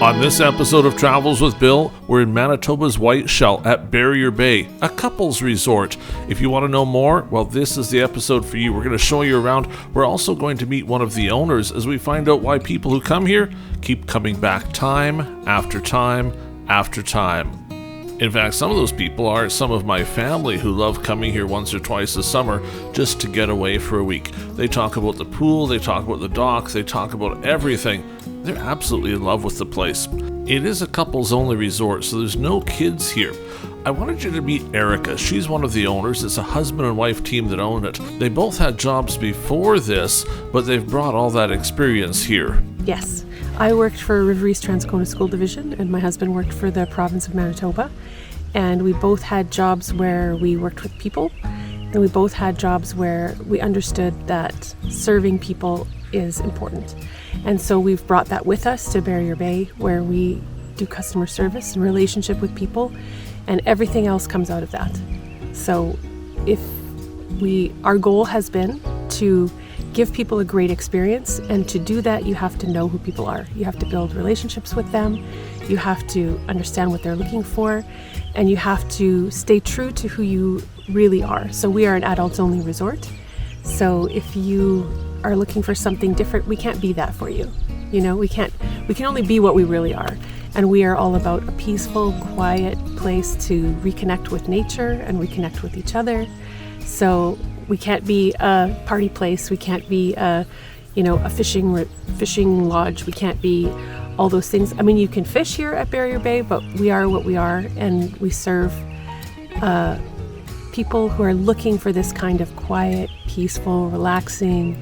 On this episode of Travels with Bill, we're in Manitoba's Whiteshell at Barrier Bay, a couples resort. If you want to know more, well, this is the episode for you. We're going to show you around. We're also going to meet one of the owners as we find out why people who come here keep coming back time after time after time. In fact, some of those people are some of my family who love coming here once or twice a summer just to get away for a week. They talk about the pool, they talk about the dock, they talk about everything. They're absolutely in love with the place. It is a couples-only resort, so there's no kids here. I wanted you to meet Erica. She's one of the owners. It's a husband and wife team that own it. They both had jobs before this, but they've brought all that experience here. Yes. I worked for River East Transcona School Division, and my husband worked for the province of Manitoba. And we both had jobs where we worked with people, and we both had jobs where we understood that serving people is important. And so we've brought that with us to Barrier Bay, where we do customer service and relationship with people, and everything else comes out of that. So our goal has been to give people a great experience, and to do that you have to know who people are. You have to build relationships with them, you have to understand what they're looking for, and you have to stay true to who you really are. So we are an adults only resort. So if you are looking for something different, we can't be that for you. You know, we can only be what we really are. And we are all about a peaceful, quiet place to reconnect with nature and reconnect with each other. So we can't be a party place. We can't be a fishing lodge. We can't be all those things. I mean, you can fish here at Barrier Bay, but we are what we are, and we serve people who are looking for this kind of quiet, peaceful, relaxing,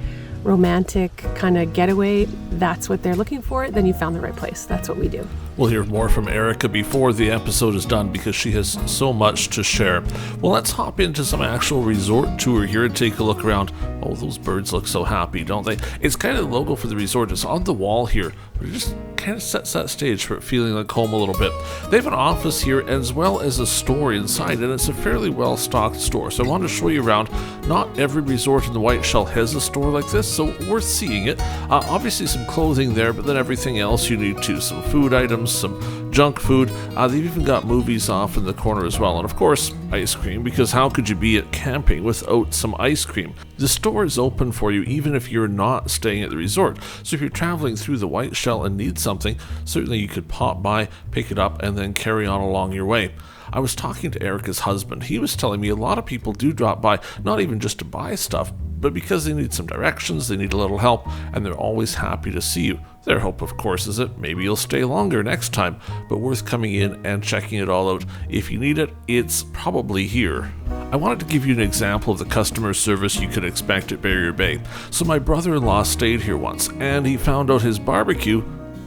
romantic kind of getaway. That's what they're looking for. Then you found the right place. That's what we do. We'll hear more from Erica before the episode is done because she has so much to share. Well, let's hop into some actual resort tour here and take a look around. Oh, those birds look so happy, don't they? It's kind of the logo for the resort. It's on the wall here. It just kind of sets that stage for it feeling like home a little bit. They have an office here as well as a store inside, and it's a fairly well-stocked store. So I want to show you around. Not every resort in the Whiteshell has a store like this, so worth seeing it. Obviously some clothing there, but then everything else you need too. Some food items, some junk food. They've even got movies off in the corner as well. And of course, ice cream, because how could you be at camping without some ice cream? The store is open for you even if you're not staying at the resort. So if you're traveling through the Whiteshell and need something, certainly you could pop by, pick it up, and then carry on along your way. I was talking to Erica's husband. He was telling me a lot of people do drop by, not even just to buy stuff, but because they need some directions, they need a little help, and they're always happy to see you. Their hope, of course, is that maybe you'll stay longer next time, but worth coming in and checking it all out. If you need it, it's probably here. I wanted to give you an example of the customer service you could expect at Barrier Bay. So my brother-in-law stayed here once, and he found out his barbecue,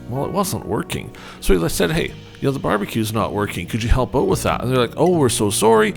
well, it wasn't working. So he said, hey, the barbecue's not working. Could you help out with that? And they're like, oh, we're so sorry.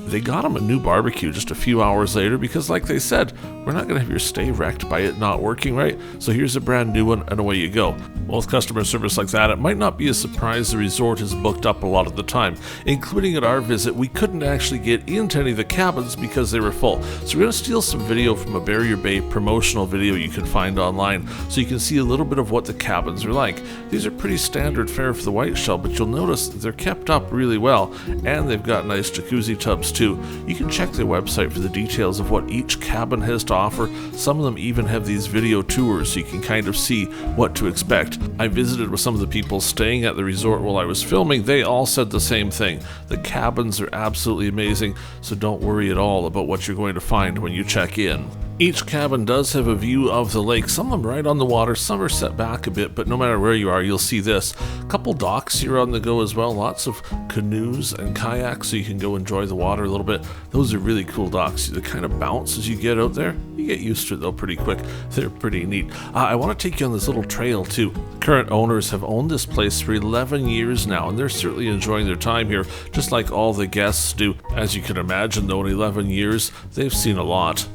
They got him a new barbecue just a few hours later because, like they said, we're not going to have your stay wrecked by it not working right. So here's a brand new one, and away you go. Well, with customer service like that, it might not be a surprise the resort is booked up a lot of the time. Including at our visit, we couldn't actually get into any of the cabins because they were full. So we're going to steal some video from a Barrier Bay promotional video you can find online so you can see a little bit of what the cabins are like. These are pretty standard fare for the Whiteshell, but you'll notice they're kept up really well, and they've got nice jacuzzi tubs too. You can check their website for the details of what each cabin has to offer. Some of them even have these video tours so you can kind of see what to expect. I visited with some of the people staying at the resort while I was filming. They all said the same thing. The cabins are absolutely amazing, so don't worry at all about what you're going to find when you check in. Each cabin does have a view of the lake, some of them right on the water, some are set back a bit, but no matter where you are, you'll see this. A couple docks here on the go as well, lots of canoes and kayaks so you can go enjoy the water a little bit. Those are really cool docks. They kind of bounce as you get out there. You get used to it though pretty quick. They're pretty neat. I want to take you on this little trail too. Current owners have owned this place for 11 years now, and they're certainly enjoying their time here, just like all the guests do. As you can imagine though, in 11 years, they've seen a lot.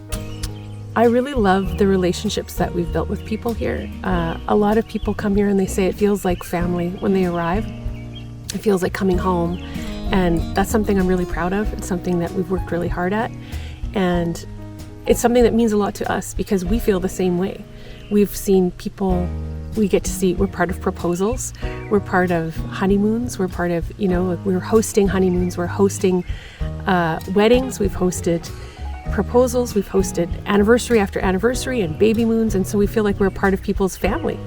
I really love the relationships that we've built with people here. A lot of people come here and they say it feels like family when they arrive. It feels like coming home. And that's something I'm really proud of. It's something that we've worked really hard at. And it's something that means a lot to us because we feel the same way. We've seen people we get to see, we're part of proposals, we're part of honeymoons, we're part of, we're hosting honeymoons, we're hosting weddings, we've hosted proposals, we've hosted anniversary after anniversary and baby moons, and so we feel like we're a part of people's family.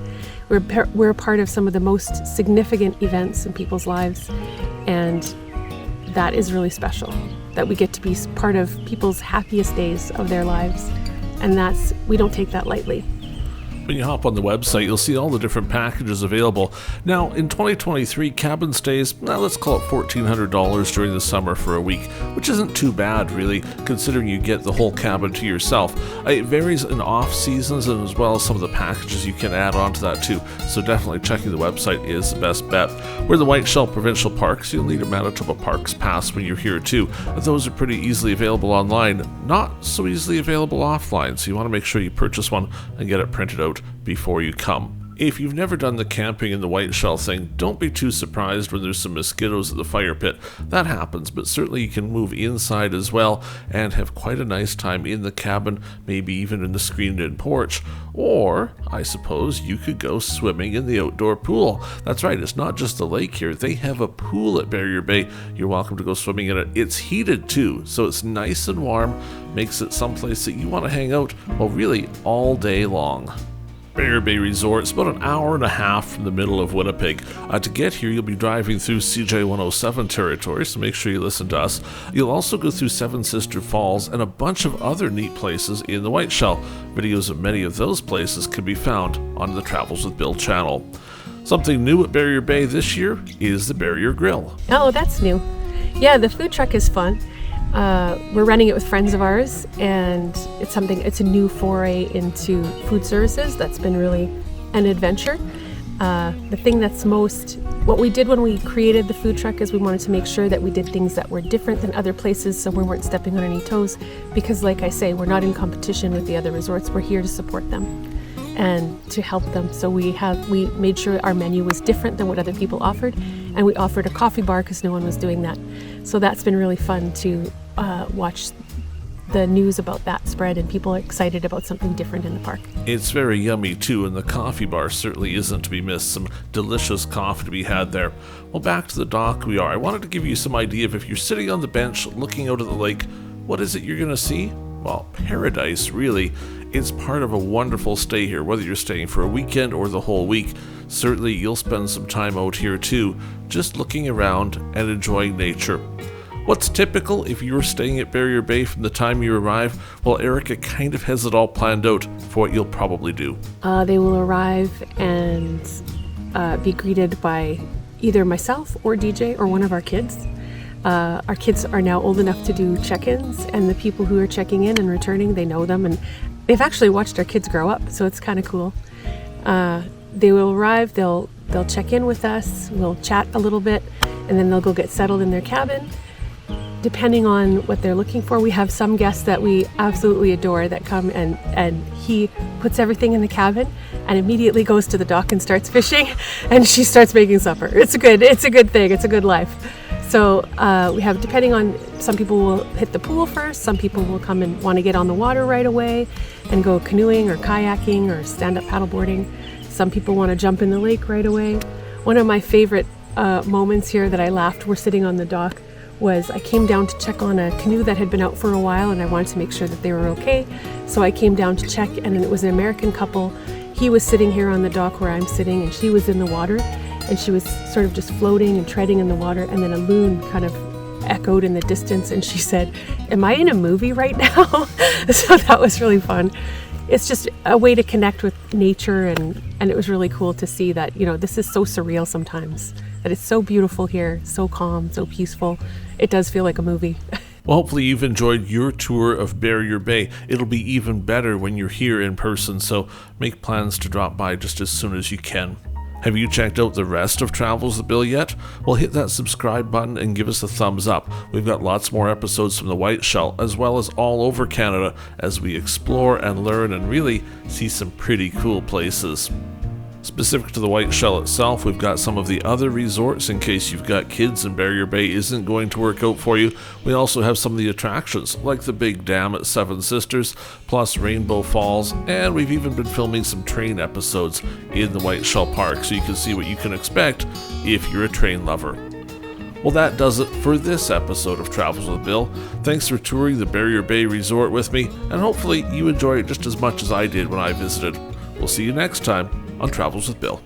We're a part of some of the most significant events in people's lives, and that is really special, that we get to be part of people's happiest days of their lives, and we don't take that lightly. When you hop on the website, you'll see all the different packages available. Now, in 2023, cabin stays, let's call it $1,400 during the summer for a week, which isn't too bad, really, considering you get the whole cabin to yourself. It varies in off seasons, and as well as some of the packages you can add on to that too, so definitely checking the website is the best bet. We're in the Whiteshell Provincial Park, so you'll need a Manitoba Parks Pass when you're here too. Those are pretty easily available online, not so easily available offline, so you want to make sure you purchase one and get it printed out before you come. If you've never done the camping in the Whiteshell thing, don't be too surprised when there's some mosquitoes at the fire pit. That happens, but certainly you can move inside as well and have quite a nice time in the cabin, maybe even in the screened-in porch. Or, I suppose, you could go swimming in the outdoor pool. That's right, it's not just the lake here. They have a pool at Barrier Bay. You're welcome to go swimming in it. It's heated too, so it's nice and warm, makes it someplace that you want to hang out, well, really all day long. Barrier Bay Resort is about an hour and a half from the middle of Winnipeg. To get here, you'll be driving through CJ 107 territory, so make sure you listen to us. You'll also go through Seven Sister Falls and a bunch of other neat places in the Whiteshell. Videos of many of those places can be found on the Travels with Bill channel. Something new at Barrier Bay this year is the Barrier Grill. Oh, that's new. Yeah, the food truck is fun. We're running it with friends of ours, and it's a new foray into food services that's been really an adventure. The thing that's what we did when we created the food truck is we wanted to make sure that we did things that were different than other places, so we weren't stepping on any toes, because like I say, we're not in competition with the other resorts. We're here to support them and to help them. So we made sure our menu was different than what other people offered, and we offered a coffee bar because no one was doing that. So that's been really fun to watch the news about that spread, and people are excited about something different in the park. It's very yummy too, and the coffee bar certainly isn't to be missed. Some delicious coffee to be had there. Well, back to the dock we are. I wanted to give you some idea of, if you're sitting on the bench looking out at the lake, what is it you're going to see? Well, paradise, really. It's part of a wonderful stay here, whether you're staying for a weekend or the whole week. Certainly you'll spend some time out here too, just looking around and enjoying nature. What's typical if you're staying at Barrier Bay from the time you arrive? Well, Erica kind of has it all planned out for what you'll probably do. They will arrive and be greeted by either myself or DJ or one of our kids. Our kids are now old enough to do check-ins, and the people who are checking in and returning, they know them, and they've actually watched our kids grow up, so it's kind of cool. They will arrive, they'll check in with us, we'll chat a little bit, and then they'll go get settled in their cabin. Depending on what they're looking for, we have some guests that we absolutely adore that come and he puts everything in the cabin and immediately goes to the dock and starts fishing, and she starts making supper. It's a good thing. It's a good life. So we have, depending on, some people will hit the pool first, some people will come and want to get on the water right away and go canoeing or kayaking or stand-up paddleboarding. Some people want to jump in the lake right away. One of my favorite moments here that I laughed, we're sitting on the dock, was I came down to check on a canoe that had been out for a while, and I wanted to make sure that they were okay. So I came down to check, and it was an American couple. He was sitting here on the dock where I'm sitting, and she was in the water, and she was sort of just floating and treading in the water, and then a loon kind of echoed in the distance, and she said, "Am I in a movie right now?" So that was really fun. It's just a way to connect with nature, and it was really cool to see that, this is so surreal sometimes, that it's so beautiful here, so calm, so peaceful. It does feel like a movie. Well, hopefully you've enjoyed your tour of Barrier Bay. It'll be even better when you're here in person, so make plans to drop by just as soon as you can. Have you checked out the rest of Travels with Bill yet? Well, hit that subscribe button and give us a thumbs up. We've got lots more episodes from the Whiteshell, as well as all over Canada, as we explore and learn and really see some pretty cool places. Specific to the Whiteshell itself, we've got some of the other resorts in case you've got kids and Barrier Bay isn't going to work out for you. We also have some of the attractions like the Big Dam at Seven Sisters, plus Rainbow Falls, and we've even been filming some train episodes in the Whiteshell Park so you can see what you can expect if you're a train lover. Well, that does it for this episode of Travels with Bill. Thanks for touring the Barrier Bay Resort with me, and hopefully you enjoy it just as much as I did when I visited. We'll see you next time on Travels with Bill.